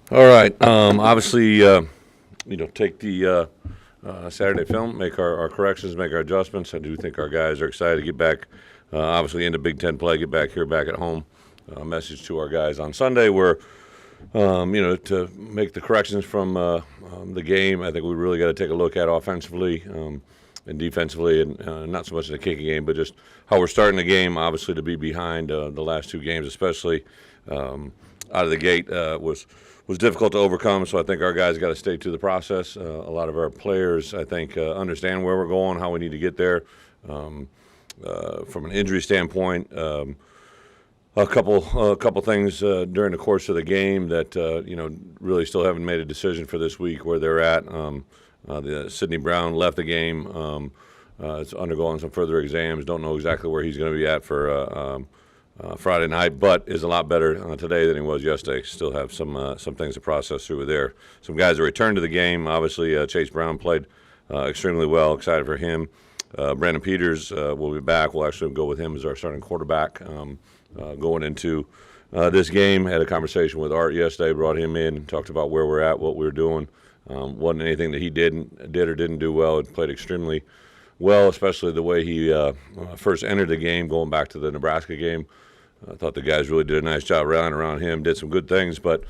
All right. Obviously, take the Saturday film, make our corrections, make our adjustments. I do think our guys are excited to get back, obviously, into Big Ten play, get back here, back at home. Message to our guys on Sunday where, to make the corrections from the game, I think we really got to take a look at offensively and defensively, and not so much in the kicking game, but just how we're starting the game, obviously, to be behind the last two games, especially out of the gate, was difficult to overcome. So I think our guys got to stay to the process. A lot of our players, I think, understand where we're going, how we need to get there. From an injury standpoint, a couple things during the course of the game that really still haven't made a decision for this week where they're at. The Sidney Brown left the game. It's undergoing some further exams. Don't know exactly where he's going to be at for Friday night, but is a lot better today than he was yesterday. Still have some things to process through there. Some guys that returned to the game. Obviously, Chase Brown played extremely well. Excited for him. Brandon Peters will be back. We'll actually go with him as our starting quarterback going into this game. Had a conversation with Art yesterday. Brought him in. Talked about where we're at, what we were doing. Wasn't anything that he did or didn't do well. It played extremely well, especially the way he first entered the game, going back to the Nebraska game. I thought the guys really did a nice job rallying around him, did some good things, but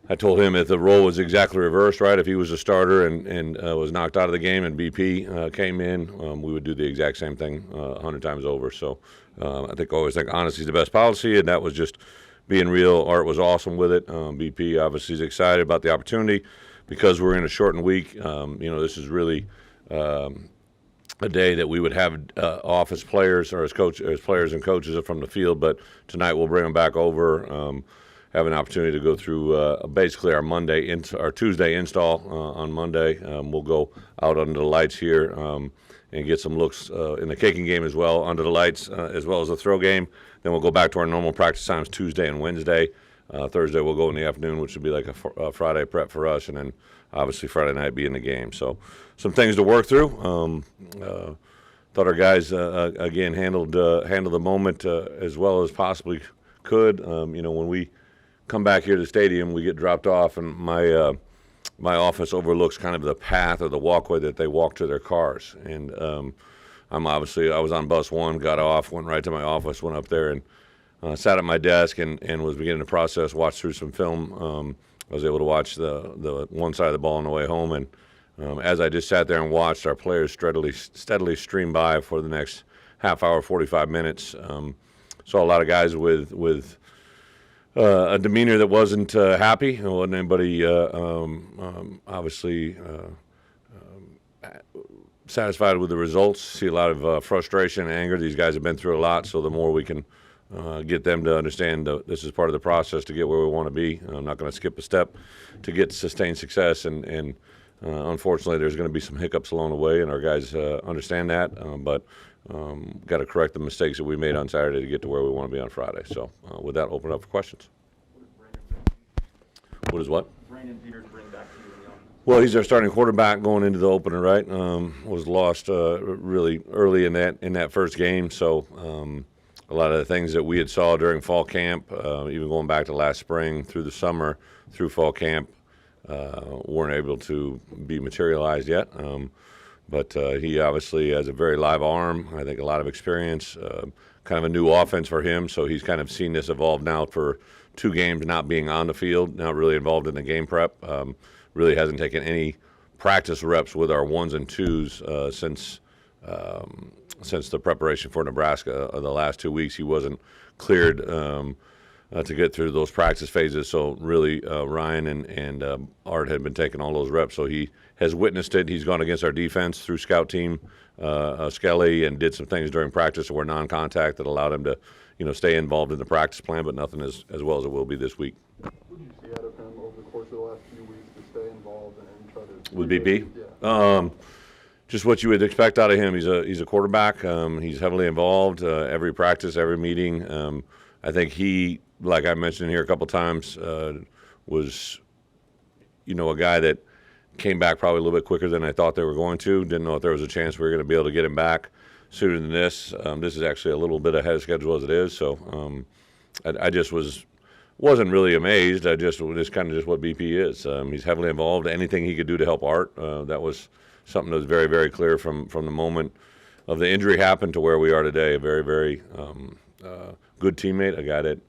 I told him if the role was exactly reversed, right, if he was a starter and was knocked out of the game and BP came in, we would do the exact same thing 100 times over. So I always think honesty is the best policy, and that was just being real. Art was awesome with it. BP obviously is excited about the opportunity because we're in a shortened week. This is really a day that we would have off as players or as players and coaches from the field, but tonight we'll bring them back over, have an opportunity to go through basically our Tuesday install on Monday. We'll go out under the lights here and get some looks in the kicking game as well under the lights, as well as the throw game. Then we'll go back to our normal practice times Tuesday and Wednesday. Thursday we'll go in the afternoon, which would be like a Friday prep for us, and then obviously Friday night be in the game. So some things to work through. Thought our guys again handled the moment as well as possibly could. When we come back here to the stadium, we get dropped off, and my office overlooks kind of the path or the walkway that they walk to their cars. And I was on bus one, got off, went right to my office, went up there and sat at my desk and was beginning to process, watch through some film. I was able to watch the one side of the ball on the way home, and as I just sat there and watched our players steadily stream by for the next half hour, 45 minutes, saw a lot of guys with a demeanor that wasn't happy. There wasn't anybody obviously satisfied with the results. See a lot of frustration and anger. These guys have been through a lot, so the more we can get them to understand this is part of the process to get where we want to be. I'm not going to skip a step to get sustained success, and unfortunately there's going to be some hiccups along the way, and our guys understand that, but got to correct the mistakes that we made on Saturday to get to where we want to be on Friday. So with that, open it up for questions. What is what? Brandon Peters bring back to you in the offense? Well, he's our starting quarterback going into the opener, right? Was lost really early in that first game, so a lot of the things that we had saw during fall camp, even going back to last spring, through the summer, through fall camp, weren't able to be materialized yet. But he obviously has a very live arm, I think a lot of experience, kind of a new offense for him. So he's kind of seen this evolve now for 2 games not being on the field, not really involved in the game prep. Really hasn't taken any practice reps with our 1s and 2s since the preparation for Nebraska. The last 2 weeks he wasn't cleared to get through those practice phases. So really Ryan and Art had been taking all those reps. So he has witnessed it. He's gone against our defense through scout team, Skelly, and did some things during practice that were non-contact that allowed him to stay involved in the practice plan, but nothing as well as it will be this week. What did you see out of him over the course of the last few weeks to stay involved and try to... With BP? Yeah. Just what you would expect out of him. He's a quarterback. He's heavily involved every practice, every meeting. I think he, like I mentioned here a couple times, was a guy that came back probably a little bit quicker than I thought they were going to. Didn't know if there was a chance we were going to be able to get him back sooner than this. This is actually a little bit ahead of schedule as it is. So I just was wasn't really amazed. This kind of just what BP is. He's heavily involved. Anything he could do to help Art, that was something that was very, very clear from the moment of the injury happened to where we are today. A very, very good teammate, a guy that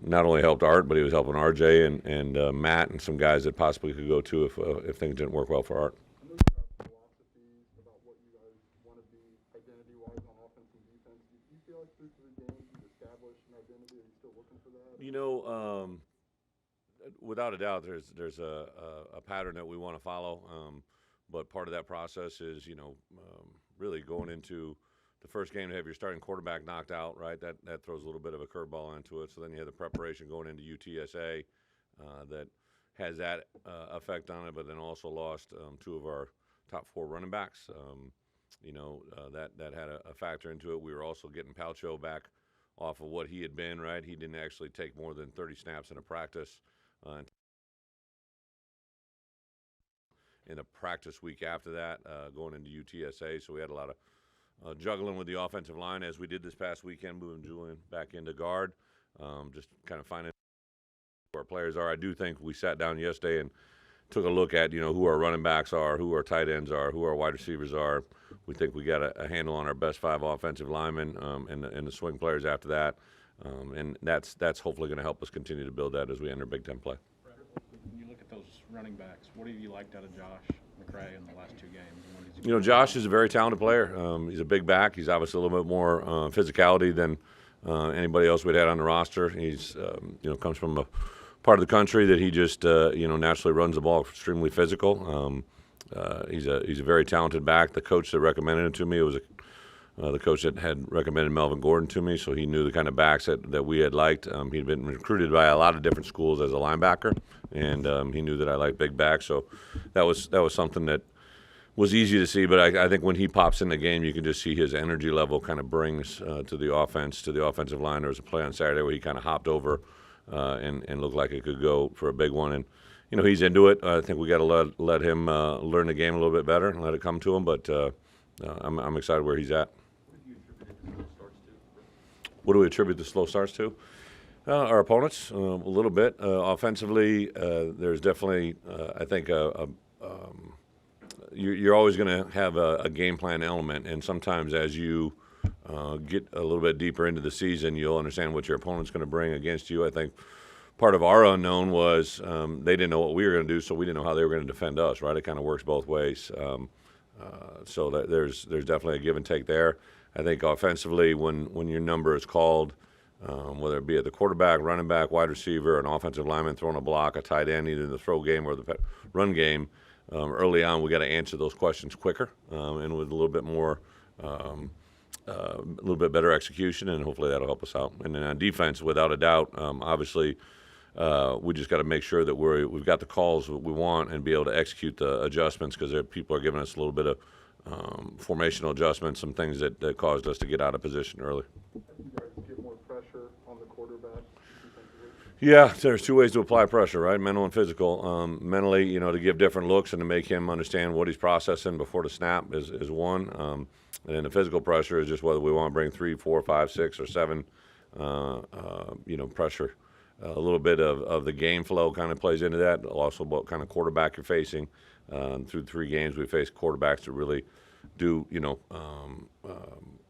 not only helped Art, but he was helping RJ and Matt and some guys that possibly could go too if things didn't work well for Art. I know you have philosophies about what you guys want to be identity-wise on offense and defense. Do you feel like through the game you've established an identity? Are you still looking for that? You know, without a doubt, there's a pattern that we want to follow. But part of that process is, really going into the first game to have your starting quarterback knocked out, right? That throws a little bit of a curveball into it. So then you have the preparation going into UTSA that has that effect on it, but then also lost two of our top 4 running backs. That had a factor into it. We were also getting Palcho back off of what he had been, right? He didn't actually take more than 30 snaps in a practice. In a practice week after that, going into UTSA. So we had a lot of juggling with the offensive line as we did this past weekend, moving Julian back into guard, just kind of finding who our players are. I do think we sat down yesterday and took a look at, who our running backs are, who our tight ends are, who our wide receivers are. We think we got a handle on our best 5 offensive linemen and the swing players after that. And that's hopefully going to help us continue to build that as we enter Big Ten play. When you look at those running backs, what have you liked out of Josh Mcrae in the last 2 games? Josh is a very talented player. He's a big back. He's obviously a little bit more physicality than anybody else we'd had on the roster. He's, comes from a part of the country that he just, naturally runs the ball extremely physical. He's a very talented back. The coach that recommended him to me was the coach that had recommended Melvin Gordon to me, so he knew the kind of backs that we had liked. He'd been recruited by a lot of different schools as a linebacker, and he knew that I liked big backs. So that was something that was easy to see. But I think when he pops in the game, you can just see his energy level kind of brings to the offense, to the offensive line. There was a play on Saturday where he kind of hopped over and looked like it could go for a big one. And he's into it. I think we got to let him learn the game a little bit better and let it come to him. But I'm excited where he's at. What do we attribute the slow starts to? Our opponents, a little bit. Offensively, there's definitely, I think, you're always going to have a game plan element, and sometimes as you get a little bit deeper into the season, you'll understand what your opponent's going to bring against you. I think part of our unknown was they didn't know what we were going to do, so we didn't know how they were going to defend us, right? It kind of works both ways. So there's definitely a give and take there. I think offensively, when your number is called, whether it be at the quarterback, running back, wide receiver, an offensive lineman throwing a block, a tight end, either in the throw game or the run game, early on we got to answer those questions quicker and with a little bit more, a little bit better execution, and hopefully that'll help us out. And then on defense, without a doubt, obviously we just got to make sure that we've got the calls that we want and be able to execute the adjustments, because people are giving us a little bit of formational adjustments, some things that caused us to get out of position early. You guys get more pressure on the quarterback defensively? Yeah, there's 2 ways to apply pressure, right? Mental and physical. Mentally, to give different looks and to make him understand what he's processing before the snap is one. And then the physical pressure is just whether we want to bring 3, 4, 5, 6, or 7, pressure. A little bit of the game flow kind of plays into that. Also, what kind of quarterback you're facing. Through 3 games, we faced quarterbacks that really do,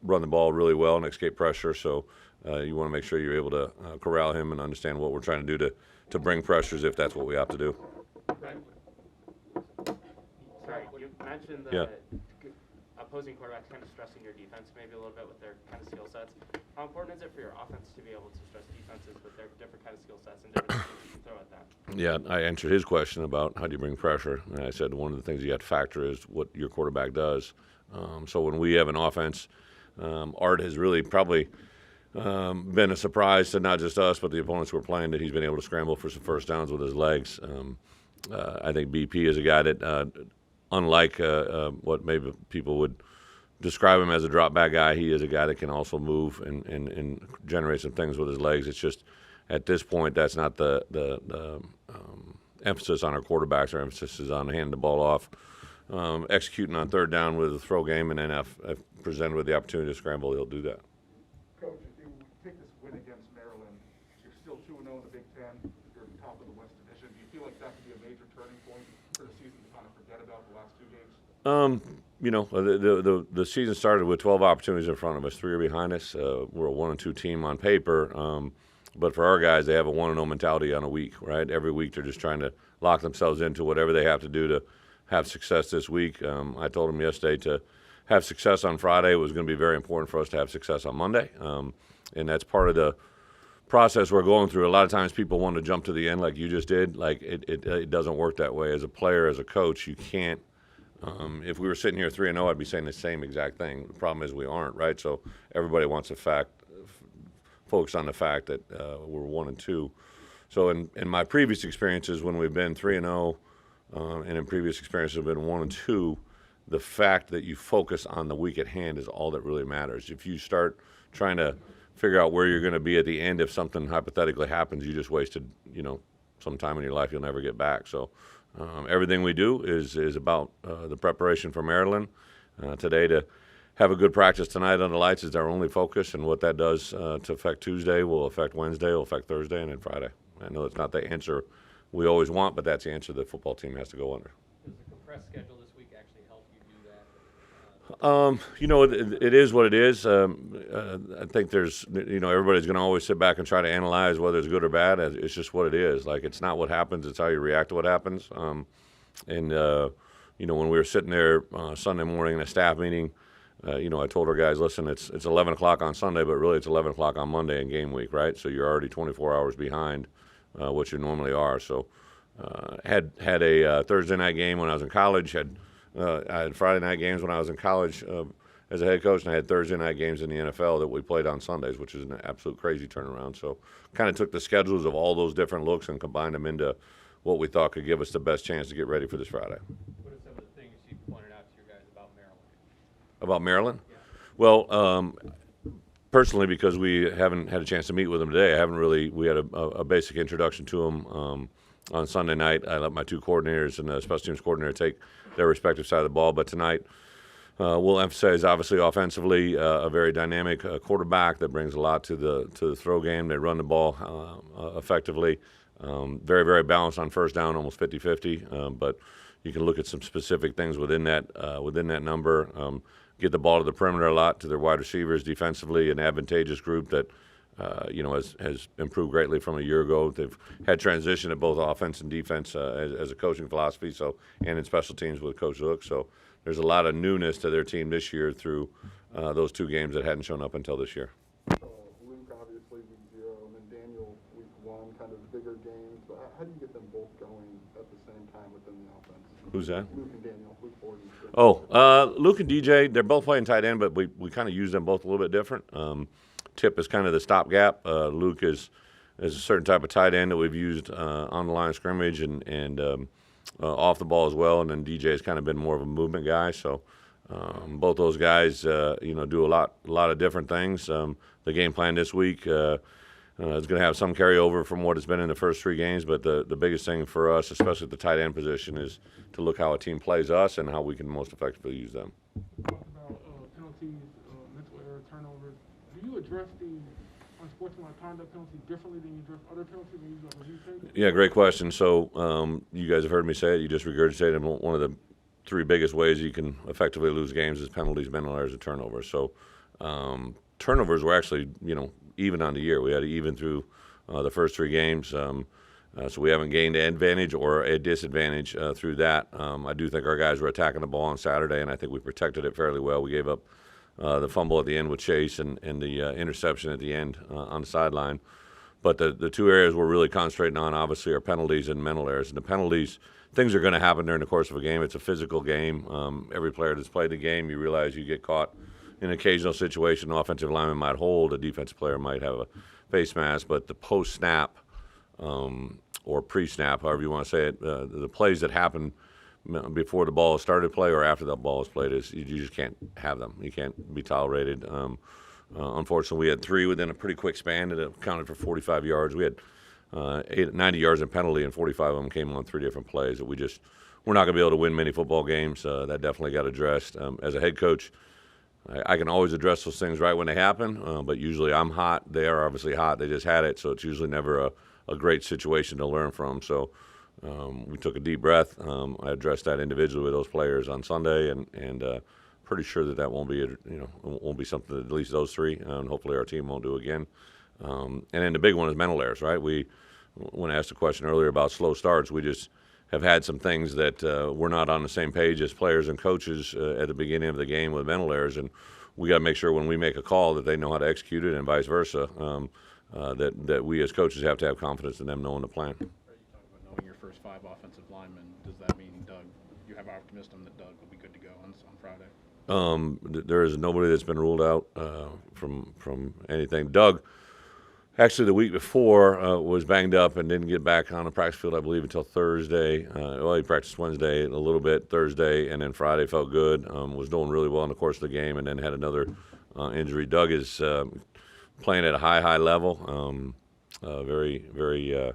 run the ball really well and escape pressure. So you want to make sure you're able to corral him and understand what we're trying to do to bring pressures if that's what we have to do. Sorry, you mentioned that Yeah. opposing quarterbacks kind of stressing your defense maybe a little bit with their kind of skill sets. How important is it for your offense to be able to stress defenses with their different kind of skill sets and different things you can throw at them? Yeah, I answered his question about how do you bring pressure, and I said one of the things you have to factor is what your quarterback does. So when we have an offense, Art has really probably been a surprise to not just us but the opponents we're playing, that he's been able to scramble for some first downs with his legs. I think BP is a guy that, unlike what maybe people would describe him as a drop back guy, he is a guy that can also move and generate some things with his legs. It's just at this point that's not the emphasis on our quarterbacks. Our emphasis is on handing the ball off, executing on third down with a throw game, and then if presented with the opportunity to scramble, he'll do that. Coach, if you take this win against Maryland, you're still 2-0 in the Big that could be a major turning point for the season to kind of forget about the last 2 games? The season started with 12 opportunities in front of us. 3 are behind us. We're a 1-2 team on paper. But for our guys, they have a 1-0 mentality on a week, right? Every week they're just trying to lock themselves into whatever they have to do to have success this week. I told them yesterday to have success on Friday. It was going to be very important for us to have success on Monday. And that's part of the process we're going through. A lot of times people want to jump to the end like you just did. Like it doesn't work that way. As a player, as a coach, you can't. If we were sitting here 3-0, I'd be saying the same exact thing. The problem is we aren't, right? So everybody wants to focus on the fact that we're 1-2. So in my previous experiences, when we've been 3-0, and in previous experiences have been 1-2, the fact that you focus on the week at hand is all that really matters. If you start trying to figure out where you're going to be at the end, if something hypothetically happens, you just wasted, some time in your life you'll never get back. So everything we do is about the preparation for Maryland. Today, to have a good practice tonight under lights is our only focus, and what that does to affect Tuesday will affect Wednesday, will affect Thursday, and then Friday. I know it's not the answer we always want, but that's the answer the football team has to go under. Does the compressed schedule this week actually help you do that? It is what it is. I think there's, everybody's going to always sit back and try to analyze whether it's good or bad. It's just what it is. Like, it's not what happens, it's how you react to what happens. When we were sitting there Sunday morning in a staff meeting, I told our guys, listen, it's 11 o'clock on Sunday, but really it's 11 o'clock on Monday in game week, right? So you're already 24 hours behind what you normally are. So had a Thursday night game when I was in college, I had Friday night games when I was in college as a head coach, and I had Thursday night games in the NFL that we played on Sundays, which is an absolute crazy turnaround. So kind of took the schedules of all those different looks and combined them into what we thought could give us the best chance to get ready for this Friday. What are some of the things you pointed out to your guys about Maryland? About Maryland? Yeah. Well, personally, because we haven't had a chance to meet with them today, we had a basic introduction to them on Sunday night. I let my 2 coordinators and the special teams coordinator take their respective side of the ball, but tonight we'll emphasize, obviously, offensively, a very dynamic quarterback that brings a lot to the throw game. They run the ball effectively. Very, very balanced on first down, almost 50-50, but you can look at some specific things within that number. Get the ball to the perimeter a lot to their wide receivers defensively, an advantageous group that has improved greatly from a year ago. They've had transition at both offense and defense as a coaching philosophy, and in special teams with Coach Zook. So there's a lot of newness to their team this year through those 2 games that hadn't shown up until this year. Luke, obviously, week 0, and then Daniel, week 1, kind of bigger games. But how do you get them both going at the same time within the offense? Who's that? Luke and Daniel, Luke Ford and Chris. Luke and DJ, they're both playing tight end, but we kind of use them both a little bit different. Tip is kind of the stopgap. Luke is a certain type of tight end that we've used on the line of scrimmage and off the ball as well. And then DJ has kind of been more of a movement guy. So both those guys, do a lot of different things. The game plan this week is going to have some carryover from what it's been in the first 3 games. But the biggest thing for us, especially at the tight end position, is to look how a team plays us and how we can most effectively use them. Talked about penalties, mental error, turnovers. Do you address the unsportsmanlike conduct penalty differently than you address other penalties when you do a review tape? Yeah, great question. So you guys have heard me say it. You just regurgitated it. One of the 3 biggest ways you can effectively lose games is penalties, mental errors, and turnovers. So turnovers were actually, even on the year. We had to even through the first 3 games. So we haven't gained an advantage or a disadvantage through that. I do think our guys were attacking the ball on Saturday, and I think we protected it fairly well. We gave up the fumble at the end with Chase and the interception at the end on the sideline. But the 2 areas we're really concentrating on, obviously, are penalties and mental errors. And the penalties, things are going to happen during the course of a game. It's a physical game. Every player that's played the game, you realize you get caught in an occasional situation. An offensive lineman might hold, a defensive player might have a face mask, but the post-snap or pre-snap, however you want to say it, the plays that happen before the ball is started play or after the ball is played, you just can't have them. You can't be tolerated. Unfortunately, we had 3 within a pretty quick span that accounted for 45 yards. We had 90 yards in penalty, and 45 of them came on 3 different plays that we're not going to be able to win many football games. That definitely got addressed. As a head coach, I can always address those things right when they happen, but usually I'm hot. They are obviously hot. They just had it, so it's usually never a great situation to learn from. So we took a deep breath. I addressed that individually with those players on Sunday, and pretty sure that won't be won't be something that at least those three, and hopefully our team won't do again. And then the big one is mental errors, right? When I asked a question earlier about slow starts, we just have had some things that we're not on the same page as players and coaches at the beginning of the game with mental errors, and we got to make sure when we make a call that they know how to execute it, and vice versa. That we as coaches have to have confidence in them knowing the plan. Are you talking about knowing your first 5 offensive linemen? Does that mean Doug? You have optimism that Doug will be good to go on Friday? There is nobody that's been ruled out from anything. Doug, actually, the week before was banged up and didn't get back on the practice field, I believe, until Thursday. Well, he practiced Wednesday a little bit, Thursday, and then Friday felt good. Was doing really well in the course of the game, and then had another injury. Doug is playing at a high level. Very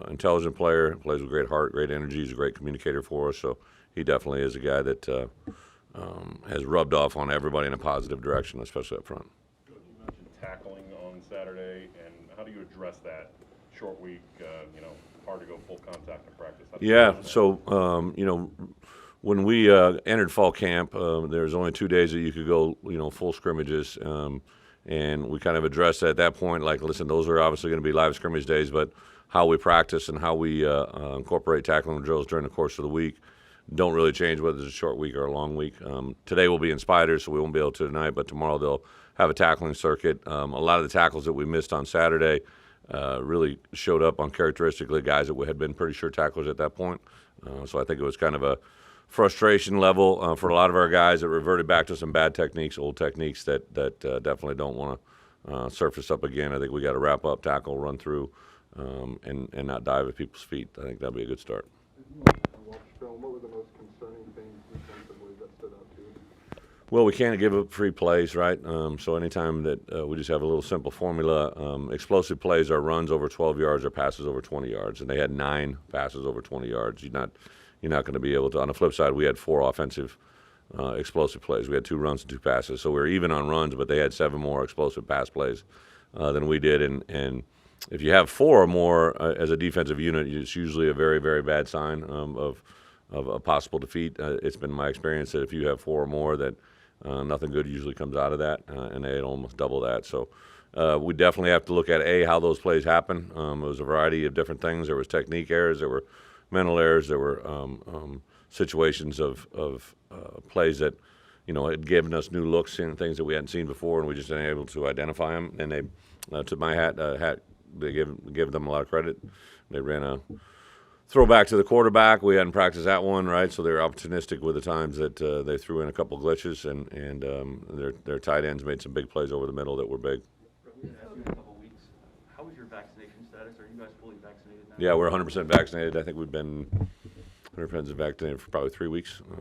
intelligent player. Plays with great heart, great energy. He's a great communicator for us. So he definitely is a guy that has rubbed off on everybody in a positive direction, especially up front. You mentioned tackling on Saturday, and how do you address that? Short week, hard to go full contact in practice. Yeah, so when we entered fall camp, there was only 2 days that you could go, full scrimmages, and we kind of addressed at that point, like, listen, those are obviously going to be live scrimmage days, but how we practice and how we incorporate tackling drills during the course of the week don't really change whether it's a short week or a long week. Today we'll be in Spiders, so we won't be able to tonight, but tomorrow they'll have a tackling circuit. A lot of the tackles that we missed on Saturday really showed up uncharacteristically guys that had been pretty sure tacklers at that point. So I think it was kind of a frustration level for a lot of our guys that reverted back to some bad techniques, old techniques that definitely don't want to surface up again. I think we got to wrap up, tackle, run through, and not dive at people's feet. I think that'll be a good start. Watch film. What were the most concerning things defensively that stood out to you? Well, we can't give up free plays, right? So anytime that we just have a little simple formula, explosive plays are runs over 12 yards or passes over 20 yards, and they had 9 passes over 20 yards. You're not going to be able to. On the flip side, we had 4 offensive explosive plays. We had 2 runs and 2 passes, so we were even on runs, but they had 7 more explosive pass plays than we did. And if you have 4 or more as a defensive unit, it's usually a very, very bad sign of a possible defeat. It's been my experience that if you have 4 or more, that nothing good usually comes out of that, and they had almost double that. So we definitely have to look at, how those plays happen. It was a variety of different things. There was technique errors, there were mental errors, there were situations of plays that, had given us new looks and things that we hadn't seen before, and we just weren't able to identify them. And they, to my hat, they give them a lot of credit. They ran a throwback to the quarterback. We hadn't practiced that one, right? So they were opportunistic with the times that they threw in a couple glitches, and their tight ends made some big plays over the middle that were big. We're going to ask you in a couple of weeks, how is your vaccination status? Are you guys fully vaccinated now? Yeah, we're 100% vaccinated. I think we've been 100% vaccinated for probably 3 weeks. We're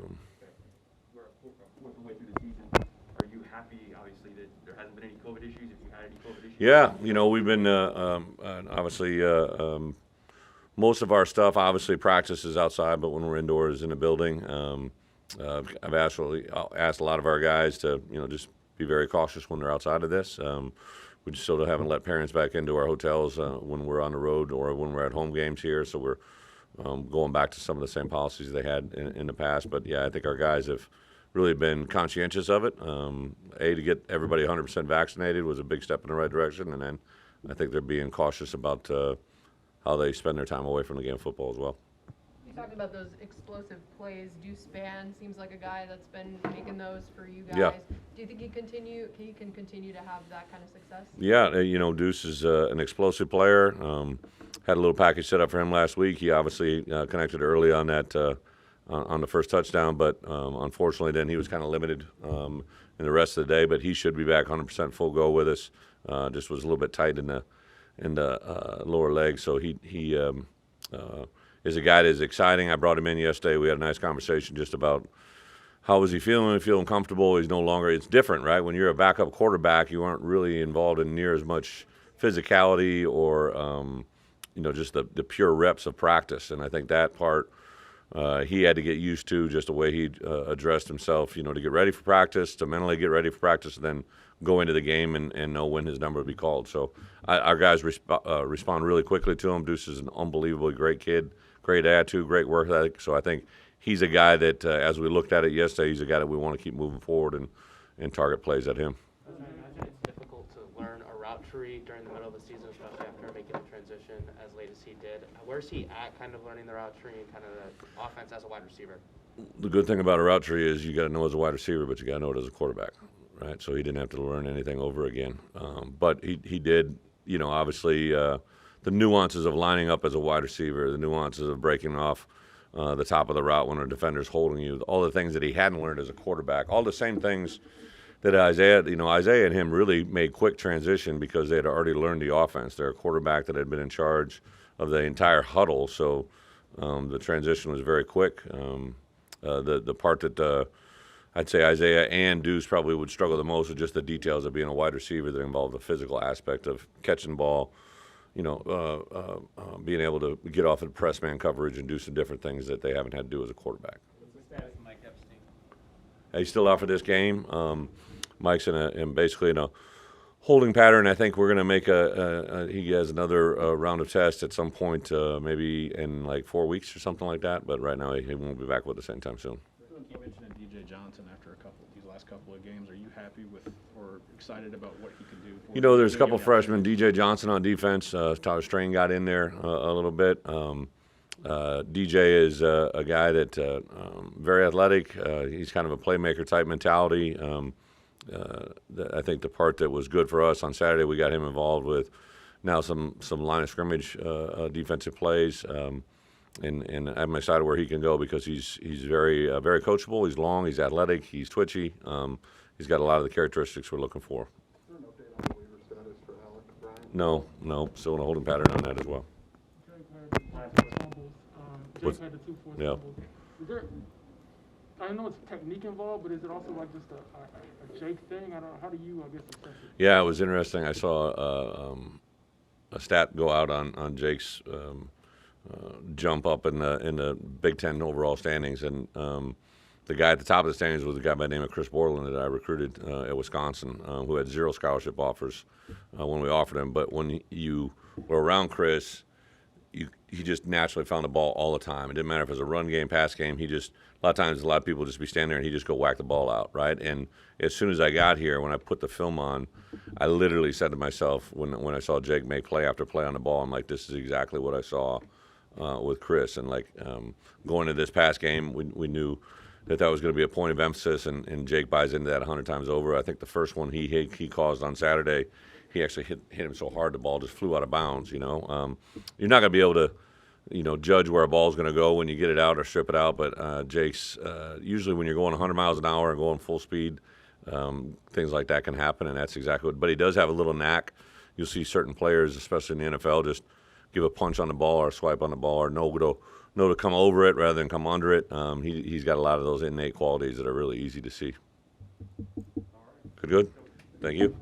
working the way through the season. Are you happy, obviously, that there hasn't been any COVID issues? If you had any COVID issues? Yeah, we've been obviously most of our stuff, obviously, practice is outside, but when we're indoors in a building, I've asked a lot of our guys to just be very cautious when they're outside of this. We just still haven't let parents back into our hotels when we're on the road or when we're at home games here, so we're going back to some of the same policies they had in the past. But yeah, I think our guys have really been conscientious of it. To get everybody 100% vaccinated was a big step in the right direction, and then I think they're being cautious about how they spend their time away from the game of football as well. You talked about those explosive plays. Deuce Spann seems like a guy that's been making those for you guys. Yeah. Do you think he can continue to have that kind of success? Yeah, Deuce is an explosive player. Had a little package set up for him last week. He obviously connected early on that on the first touchdown, but unfortunately then he was kind of limited in the rest of the day. But he should be back 100% full go with us. Just was a little bit tight in the lower leg, so he is a guy that is exciting. I brought him in yesterday. We had a nice conversation just about how was he feeling comfortable. He's no longer – it's different, right? When you're a backup quarterback, you aren't really involved in near as much physicality or, just the pure reps of practice. And I think that part he had to get used to, just the way he addressed himself, to get ready for practice, to mentally get ready for practice, and then go into the game and know when his number would be called. So our guys respond really quickly to him. Deuce is an unbelievably great kid, great attitude, great work ethic. So I think he's a guy that, as we looked at it yesterday, he's a guy that we want to keep moving forward and target plays at him. I imagine it's difficult to learn a route tree during the middle of the season, especially after making the transition as late as he did. Where's he at kind of learning the route tree and kind of the offense as a wide receiver? The good thing about a route tree is you got to know as a wide receiver, but you got to know it as a quarterback, right? So he didn't have to learn anything over again. But he did, obviously the nuances of lining up as a wide receiver, the nuances of breaking off the top of the route when a defender's holding you, all the things that he hadn't learned as a quarterback, all the same things that Isaiah and him really made quick transition because they had already learned the offense. They're a quarterback that had been in charge of the entire huddle, so the transition was very quick. The part that I'd say Isaiah and Deuce probably would struggle the most with just the details of being a wide receiver that involve the physical aspect of catching the ball, being able to get off of press man coverage and do some different things that they haven't had to do as a quarterback. What's the status of Mike Epstein? He's still out for this game. Mike's basically in a holding pattern. I think we're going to make he has another round of tests at some point, maybe in like 4 weeks or something like that. But right now he won't be back with us anytime soon. You mentioned DJ Johnson after these last couple of games. Are you happy with or excited about what he can do? There's a couple freshmen. DJ Johnson on defense. Tyler Strain got in there a little bit. DJ is a guy that very athletic. He's kind of a playmaker type mentality. I think the part that was good for us on Saturday, we got him involved with now some line of scrimmage defensive plays. And I'm excited where he can go because he's very very coachable. He's long. He's athletic. He's twitchy. He's got a lot of the characteristics we're looking for. Is there an update on the waiver status for Alec Bryant? No, still in a holding pattern on that as well. Jake had the 4 fumbles. Jake had the 2 forced Yeah. fumbles. Is there? I know it's technique involved, but is it also like just a Jake thing? I don't know. How do you, assess it? Yeah, it was interesting. I saw a stat go out on Jake's jump up in the Big Ten overall standings, and the guy at the top of the standings was a guy by the name of Chris Borland that I recruited at Wisconsin, who had 0 scholarship offers when we offered him. But when you were around Chris, he just naturally found the ball all the time. It didn't matter if it was a run game, pass game. A lot of times, a lot of people just be standing there and he just go whack the ball out, right? And as soon as I got here, when I put the film on, I literally said to myself, when I saw Jake make play after play on the ball, I'm like, this is exactly what I saw with Chris. And going to this past game, we knew that was going to be a point of emphasis, and Jake buys into that 100 times over. I think the first one he caused on Saturday, he actually hit him so hard the ball just flew out of bounds. You're not going to be able to judge where a ball's going to go when you get it out or strip it out. But Jake's usually when you're going 100 miles an hour and going full speed, things like that can happen, and that's exactly what. But he does have a little knack. You'll see certain players, especially in the NFL, just give a punch on the ball or a swipe on the ball or know to come over it rather than come under it. He's got a lot of those innate qualities that are really easy to see. Good. Thank you.